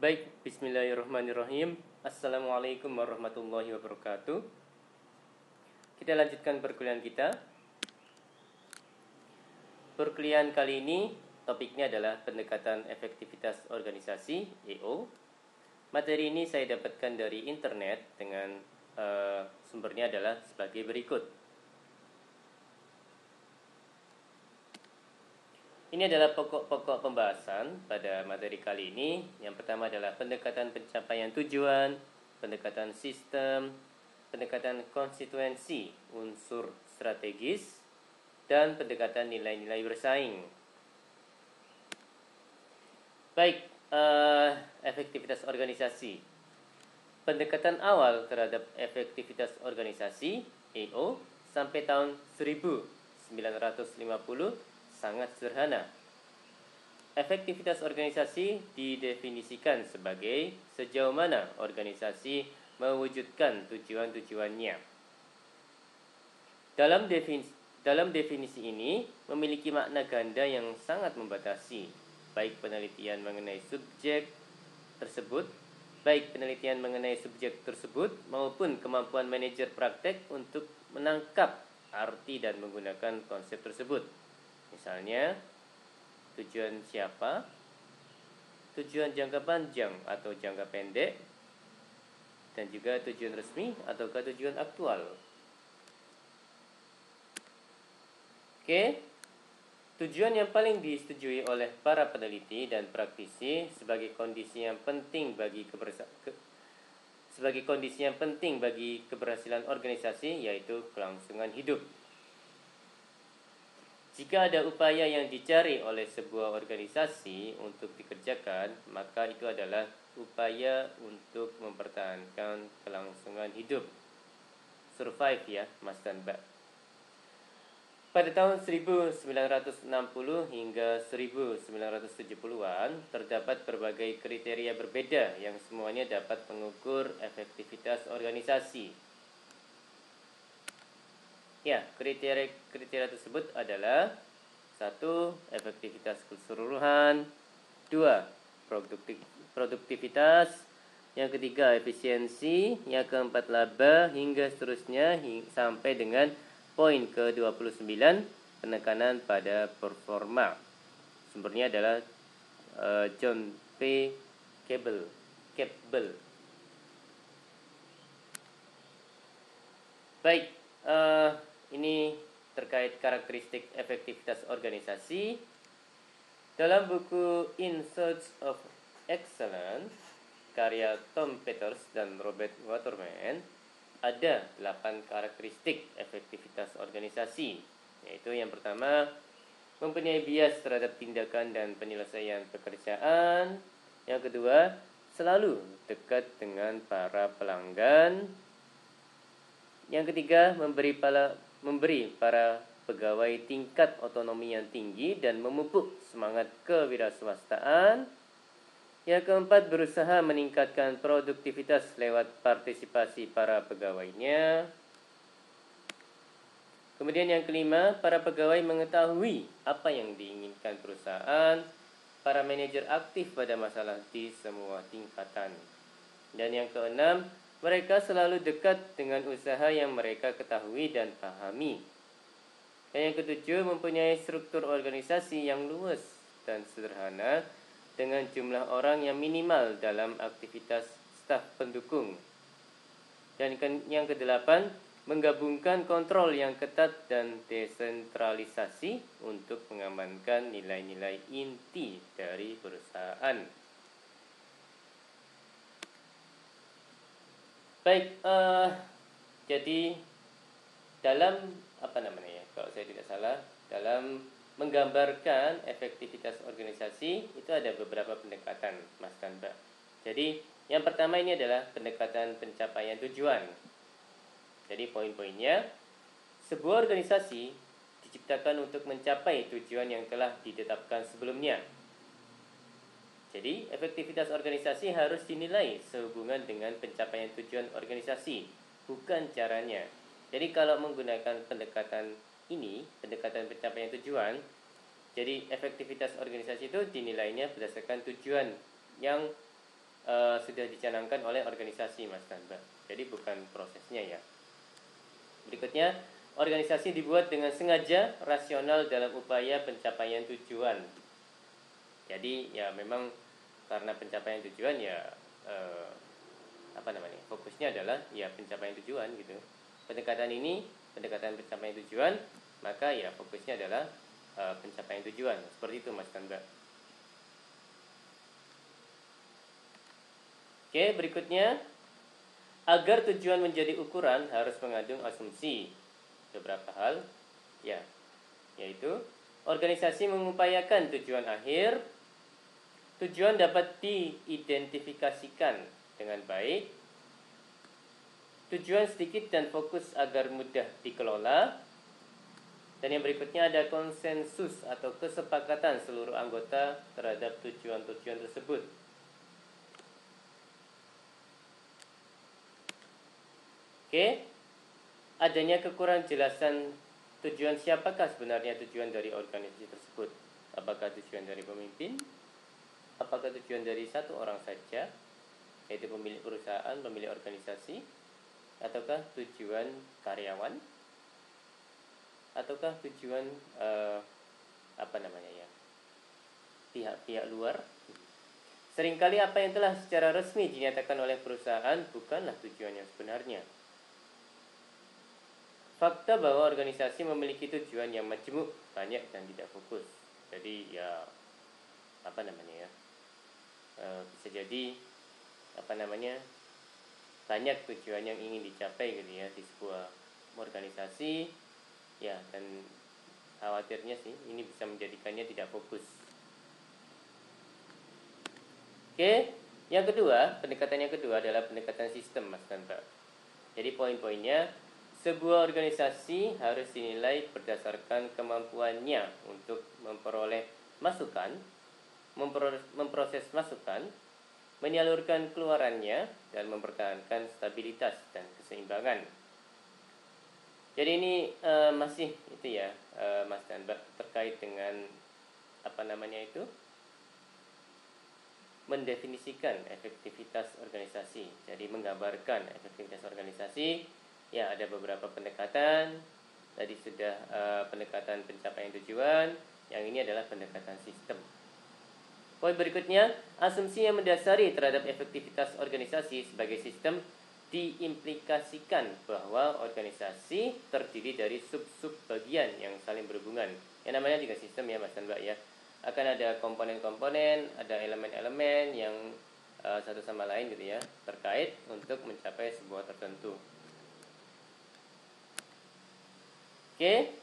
Baik, bismillahirrahmanirrahim. Assalamualaikum warahmatullahi wabarakatuh. Kita lanjutkan perkuliahan kita. Perkuliahan kali ini topiknya adalah pendekatan efektivitas organisasi (EO). Materi ini saya dapatkan dari internet dengan sumbernya adalah sebagai berikut. Ini adalah pokok-pokok pembahasan pada materi kali ini. Yang pertama adalah pendekatan pencapaian tujuan, pendekatan sistem, pendekatan konstituensi, unsur strategis, dan pendekatan nilai-nilai bersaing. Baik, efektivitas organisasi. Pendekatan awal terhadap efektivitas organisasi (EO) sampai tahun 1950 sangat sederhana. Efektivitas organisasi didefinisikan sebagai sejauh mana organisasi mewujudkan tujuan-tujuannya. Dalam definisi ini memiliki makna ganda yang sangat membatasi, baik penelitian mengenai subjek tersebut maupun kemampuan manajer praktek untuk menangkap arti dan menggunakan konsep tersebut. Misalnya, tujuan siapa, tujuan jangka panjang atau jangka pendek, dan juga tujuan resmi ataukah tujuan aktual. Oke, tujuan yang paling disetujui oleh para peneliti dan praktisi sebagai kondisi yang penting bagi keberhasilan organisasi yaitu kelangsungan hidup. Jika ada upaya yang dicari oleh sebuah organisasi untuk dikerjakan, maka itu adalah upaya untuk mempertahankan kelangsungan hidup. Survive ya, Mas dan Mbak. Pada tahun 1960 hingga 1970-an, terdapat berbagai kriteria berbeda yang semuanya dapat mengukur efektivitas organisasi. Ya, kriteria tersebut adalah 1. Efektivitas keseluruhan, 2. Produktivitas, yang ketiga efisiensi, yang keempat laba, hingga seterusnya sampai dengan poin ke-29, penekanan pada performa. Sumbernya adalah John P. Cabell. Baik, ini terkait karakteristik efektivitas organisasi. Dalam buku In Search of Excellence, karya Tom Peters dan Robert Waterman, ada 8 karakteristik efektivitas organisasi, yaitu yang pertama, mempunyai bias terhadap tindakan dan penyelesaian pekerjaan. Yang kedua, selalu dekat dengan para pelanggan. Yang ketiga, memberi para pegawai tingkat otonomi yang tinggi dan memupuk semangat kewirausahaan. Yang keempat, berusaha meningkatkan produktivitas lewat partisipasi para pegawainya. Kemudian yang kelima, para pegawai mengetahui apa yang diinginkan perusahaan. Para manajer aktif pada masalah di semua tingkatan. Dan yang keenam, mereka selalu dekat dengan usaha yang mereka ketahui dan pahami. Dan yang ketujuh, mempunyai struktur organisasi yang luas dan sederhana dengan jumlah orang yang minimal dalam aktivitas staf pendukung. Dan yang kedelapan, menggabungkan kontrol yang ketat dan desentralisasi untuk mengamankan nilai-nilai inti dari perusahaan. Baik, jadi dalam kalau saya tidak salah, dalam menggambarkan efektivitas organisasi itu ada beberapa pendekatan, Mas dan Mbak. Jadi yang pertama ini adalah pendekatan pencapaian tujuan. Jadi poin-poinnya, sebuah organisasi diciptakan untuk mencapai tujuan yang telah ditetapkan sebelumnya. Jadi efektivitas organisasi harus dinilai sehubungan dengan pencapaian tujuan organisasi, bukan caranya. Jadi kalau menggunakan pendekatan pencapaian tujuan, jadi efektivitas organisasi itu dinilainya berdasarkan tujuan yang sudah dicanangkan oleh organisasi, Mas Tanba. Jadi bukan prosesnya ya. Berikutnya, organisasi dibuat dengan sengaja, rasional dalam upaya pencapaian tujuan. Jadi ya memang karena pencapaian tujuan ya fokusnya adalah ya pencapaian tujuan gitu. Pendekatan ini, pendekatan pencapaian tujuan, maka ya fokusnya adalah pencapaian tujuan. Seperti itu, Mas Tanba. Oke, berikutnya, agar tujuan menjadi ukuran harus mengandung asumsi beberapa hal, ya, yaitu organisasi mengupayakan tujuan akhir. Tujuan dapat diidentifikasikan dengan baik. Tujuan sedikit dan fokus agar mudah dikelola. Dan yang berikutnya ada konsensus atau kesepakatan seluruh anggota terhadap tujuan-tujuan tersebut. Oke, adanya kekurangan jelasan tujuan, siapakah sebenarnya tujuan dari organisasi tersebut. Apakah tujuan dari pemimpin? Apakah tujuan dari satu orang saja, yaitu pemilik perusahaan, pemilik organisasi? Ataukah tujuan karyawan? Ataukah tujuan pihak-pihak luar? Seringkali apa yang telah secara resmi dinyatakan oleh perusahaan bukanlah tujuan yang sebenarnya. Fakta bahwa organisasi memiliki tujuan yang majmuk, banyak dan tidak fokus. Jadi ya bisa jadi banyak tujuan yang ingin dicapai gitu ya di sebuah organisasi ya, dan khawatirnya sih ini bisa menjadikannya tidak fokus. Oke, yang kedua, pendekatan yang kedua adalah pendekatan sistem, Mas Tanpa. Jadi poin-poinnya, sebuah organisasi harus dinilai berdasarkan kemampuannya untuk memperoleh masukan, memproses masukan, menyalurkan keluarannya, dan mempertahankan stabilitas dan keseimbangan. Jadi ini masih itu ya, Mas Tanba, terkait dengan mendefinisikan efektivitas organisasi. Jadi menggambarkan efektivitas organisasi, ya ada beberapa pendekatan. Tadi sudah pendekatan pencapaian tujuan, yang ini adalah pendekatan sistem. Poin berikutnya, asumsi yang mendasari terhadap efektivitas organisasi sebagai sistem diimplikasikan bahwa organisasi terdiri dari sub-sub bagian yang saling berhubungan. Yang namanya juga sistem ya, Mas dan Mbak ya. Akan ada komponen-komponen, ada elemen-elemen yang satu sama lain gitu ya, terkait untuk mencapai sebuah tertentu. Oke.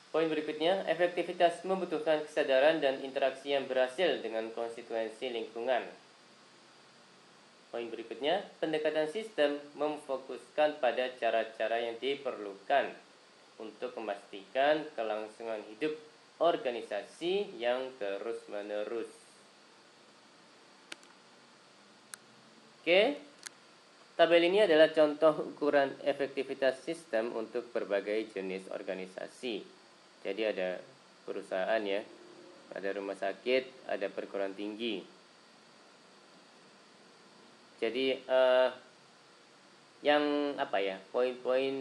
Poin berikutnya, efektivitas membutuhkan kesadaran dan interaksi yang berhasil dengan konstituensi lingkungan. Poin berikutnya, pendekatan sistem memfokuskan pada cara-cara yang diperlukan untuk memastikan kelangsungan hidup organisasi yang terus-menerus. Oke, tabel ini adalah contoh ukuran efektivitas sistem untuk berbagai jenis organisasi. Jadi ada perusahaan ya, ada rumah sakit, ada perguruan tinggi. Jadi poin-poin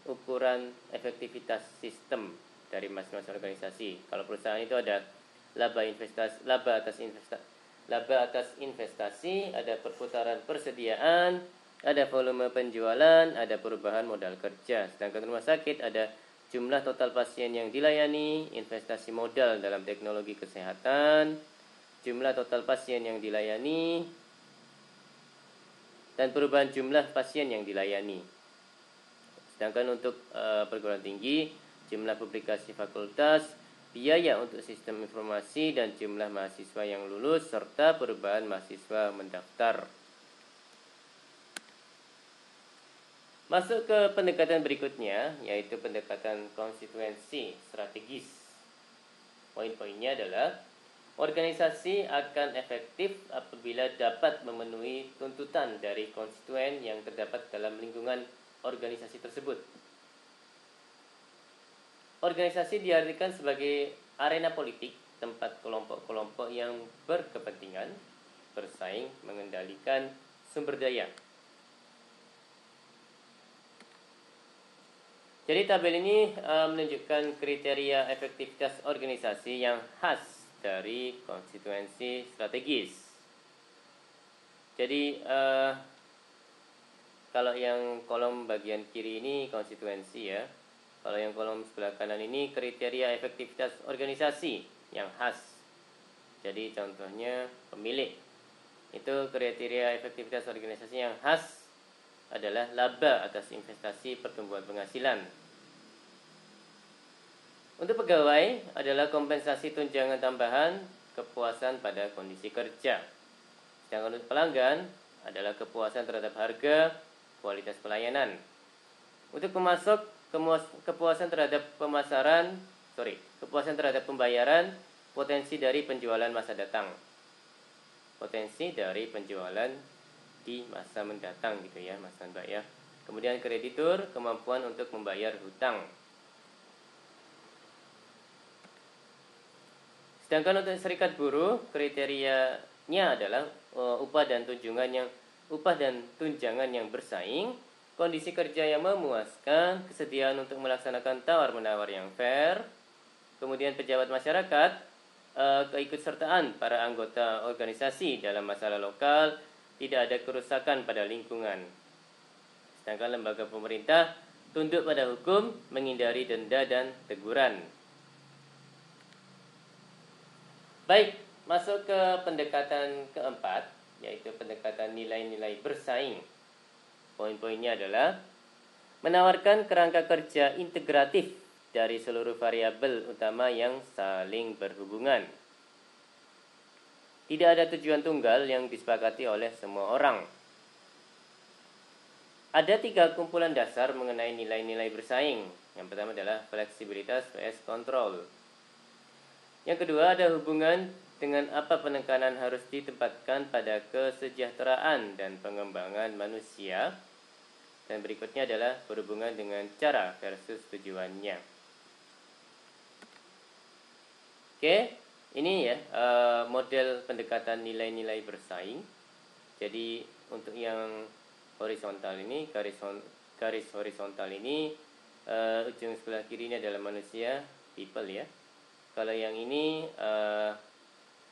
ukuran efektivitas sistem dari masing-masing organisasi. Kalau perusahaan itu ada laba atas investasi, ada perputaran persediaan, ada volume penjualan, ada perubahan modal kerja. Sedangkan rumah sakit ada jumlah total pasien yang dilayani, investasi modal dalam teknologi kesehatan, jumlah total pasien yang dilayani, dan perubahan jumlah pasien yang dilayani. Sedangkan untuk perguruan tinggi, jumlah publikasi fakultas, biaya untuk sistem informasi, dan jumlah mahasiswa yang lulus, serta perubahan mahasiswa mendaftar. Masuk ke pendekatan berikutnya, yaitu pendekatan konstituensi strategis. Poin-poinnya adalah, organisasi akan efektif apabila dapat memenuhi tuntutan dari konstituen yang terdapat dalam lingkungan organisasi tersebut. Organisasi diartikan sebagai arena politik tempat kelompok-kelompok yang berkepentingan bersaing mengendalikan sumber daya. Jadi tabel ini menunjukkan kriteria efektivitas organisasi yang khas dari konstituensi strategis. Jadi kalau yang kolom bagian kiri ini konstituensi ya. Kalau yang kolom sebelah kanan ini kriteria efektivitas organisasi yang khas. Jadi contohnya pemilik. Itu kriteria efektivitas organisasi yang khas adalah laba atas investasi pertumbuhan penghasilan. Untuk pegawai adalah kompensasi tunjangan tambahan kepuasan pada kondisi kerja. Sedangkan untuk pelanggan adalah kepuasan terhadap harga, kualitas pelayanan. Untuk pemasok, kepuasan terhadap kepuasan terhadap pembayaran, potensi dari penjualan masa datang. Potensi dari penjualan di masa mendatang gitu ya, Mas dan Mbak ya. Kemudian kreditur, kemampuan untuk membayar hutang. Sedangkan untuk serikat buruh, kriterianya adalah upah dan tunjangan yang bersaing, kondisi kerja yang memuaskan, kesediaan untuk melaksanakan tawar-menawar yang fair, kemudian pejabat masyarakat, keikutsertaan para anggota organisasi dalam masalah lokal, tidak ada kerusakan pada lingkungan. Sedangkan lembaga pemerintah tunduk pada hukum, menghindari denda dan teguran. Baik, masuk ke pendekatan keempat, yaitu pendekatan nilai-nilai bersaing. Poin-poinnya adalah menawarkan kerangka kerja integratif dari seluruh variabel utama yang saling berhubungan. Tidak ada tujuan tunggal yang disepakati oleh semua orang. Ada 3 kumpulan dasar mengenai nilai-nilai bersaing. Yang pertama adalah fleksibilitas vs kontrol. Yang kedua ada hubungan dengan apa penekanan harus ditempatkan pada kesejahteraan dan pengembangan manusia. Dan berikutnya adalah berhubungan dengan cara versus tujuannya. Oke, ini ya model pendekatan nilai-nilai bersaing. Jadi untuk yang horizontal ini, garis horizontal ini, ujung sebelah kiri ini adalah manusia, people ya. Kalau yang ini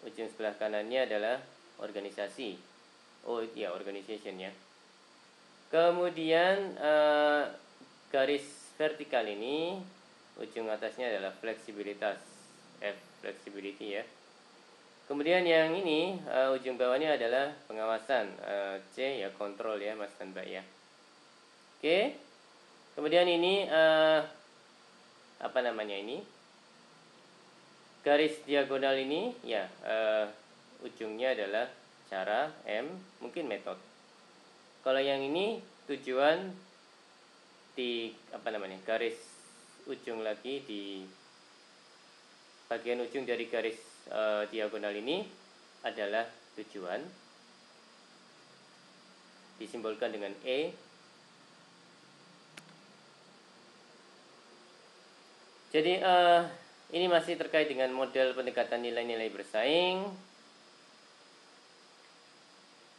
ujung sebelah kanannya adalah organisasi. Oh ya, organization ya. Kemudian garis vertikal ini ujung atasnya adalah fleksibilitas, flexibility ya. Kemudian yang ini ujung bawahnya adalah pengawasan, C ya, kontrol ya Mas dan Mbak ya. Oke. Kemudian ini apa namanya ini? Garis diagonal ini ya ujungnya adalah cara, M mungkin metode. Kalau yang ini tujuan di garis ujung lagi di bagian ujung dari garis diagonal ini adalah tujuan, disimbolkan dengan E. Jadi ini masih terkait dengan model pendekatan nilai-nilai bersaing.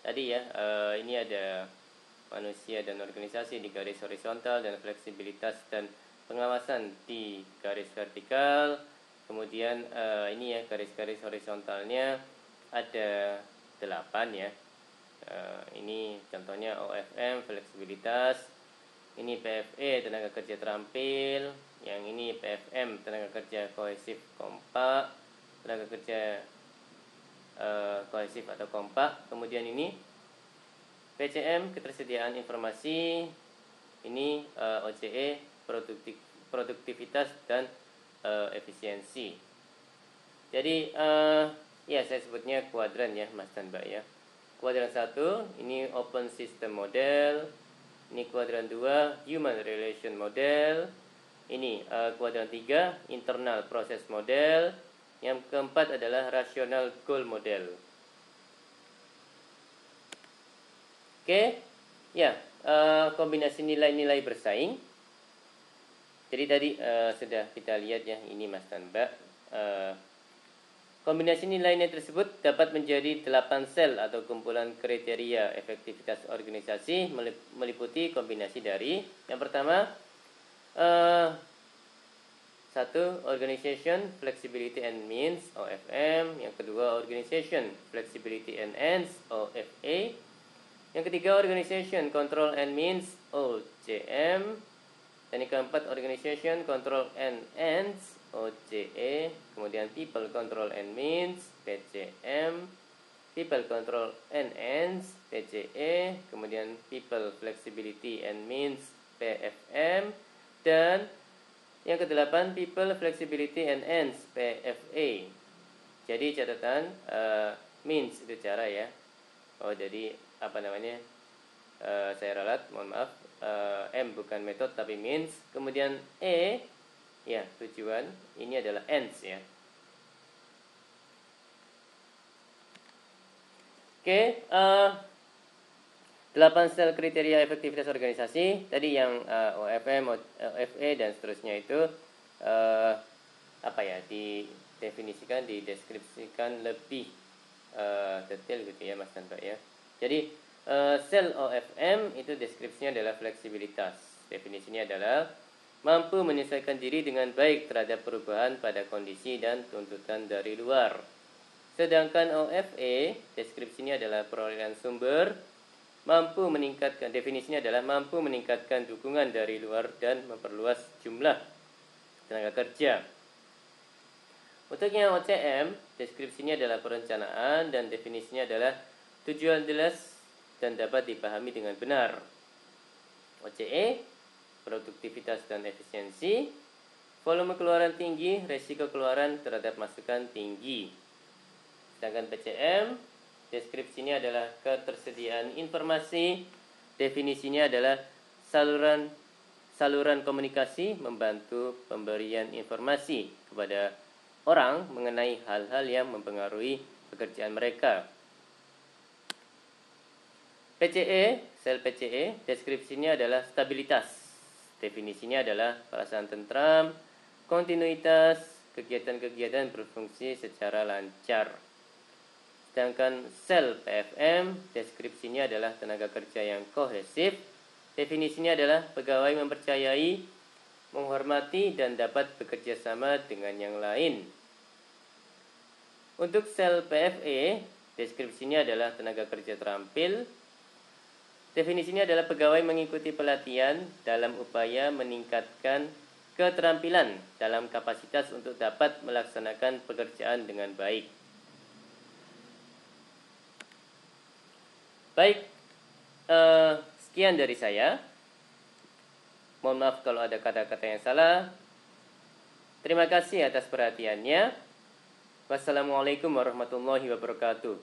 Tadi ya, ini ada manusia dan organisasi di garis horizontal dan fleksibilitas dan pengawasan di garis vertikal. Kemudian ini ya garis-garis horizontalnya ada 8 ya. Ini contohnya OFM fleksibilitas. Ini PFE tenaga kerja terampil. Yang ini PFM tenaga kerja kohesif kompak, tenaga kerja kohesif atau kompak. Kemudian ini PCM ketersediaan informasi. Ini OCE produktivitas dan efisiensi. Jadi ya saya sebutnya kuadran ya Mas dan Mbak ya. Kuadran 1 ini open system model. Ini kuadran 2 human relation model. Ini kuadran 3 internal process model. Yang keempat adalah rational goal model. Oke, ya kombinasi nilai-nilai bersaing. Jadi tadi sudah kita lihat ya, ini Mas dan Mbak Kombinasi nilai-nilai tersebut dapat menjadi 8 sel atau kumpulan kriteria efektivitas organisasi meliputi kombinasi dari yang pertama satu, Organization Flexibility and Means (OFM). Yang kedua, Organization Flexibility and Ends (OFA). Yang ketiga, Organization Control and Means (OCM). Dan yang keempat, Organization Control and Ends (OCE). Kemudian People Control and Means (PCM). People Control and Ends (PCE). Kemudian People Flexibility and Means (PFM). Dan yang kedelapan, People Flexibility and Ends (PFA). Jadi catatan means itu cara ya. Oh, jadi apa namanya? Saya ralat, mohon maaf. M bukan metode tapi means. Kemudian E ya tujuan. Ini adalah ends ya. Oke, 8 sel kriteria efektivitas organisasi tadi yang OFM, OFA dan seterusnya itu apa ya, didefinisikan, dideskripsikan lebih detail gitu ya Mas Tanto ya. Jadi sel OFM itu deskripsinya adalah fleksibilitas. Definisinya adalah mampu menyesuaikan diri dengan baik terhadap perubahan pada kondisi dan tuntutan dari luar. Sedangkan OFA deskripsinya adalah perolehan sumber, mampu meningkatkan, definisinya adalah mampu meningkatkan dukungan dari luar dan memperluas jumlah tenaga kerja. Untuk yang OCM, deskripsinya adalah perencanaan dan definisinya adalah tujuan jelas dan dapat dipahami dengan benar. OCE, produktivitas dan efisiensi, volume keluaran tinggi, resiko keluaran terhadap masukan tinggi. Sedangkan PCM, deskripsinya adalah ketersediaan informasi, definisinya adalah saluran komunikasi membantu pemberian informasi kepada orang mengenai hal-hal yang mempengaruhi pekerjaan mereka. PCE, sel PCE, deskripsinya adalah stabilitas. Definisinya adalah perasaan tentram, kontinuitas, kegiatan-kegiatan berfungsi secara lancar. Sedangkan sel PFM, deskripsinya adalah tenaga kerja yang kohesif. Definisinya adalah pegawai mempercayai, menghormati, dan dapat bekerja sama dengan yang lain. Untuk sel PFE, deskripsinya adalah tenaga kerja terampil. Definisinya adalah pegawai mengikuti pelatihan dalam upaya meningkatkan keterampilan dalam kapasitas untuk dapat melaksanakan pekerjaan dengan baik. Baik, sekian dari saya. Mohon maaf kalau ada kata-kata yang salah. Terima kasih atas perhatiannya. Wassalamualaikum warahmatullahi wabarakatuh.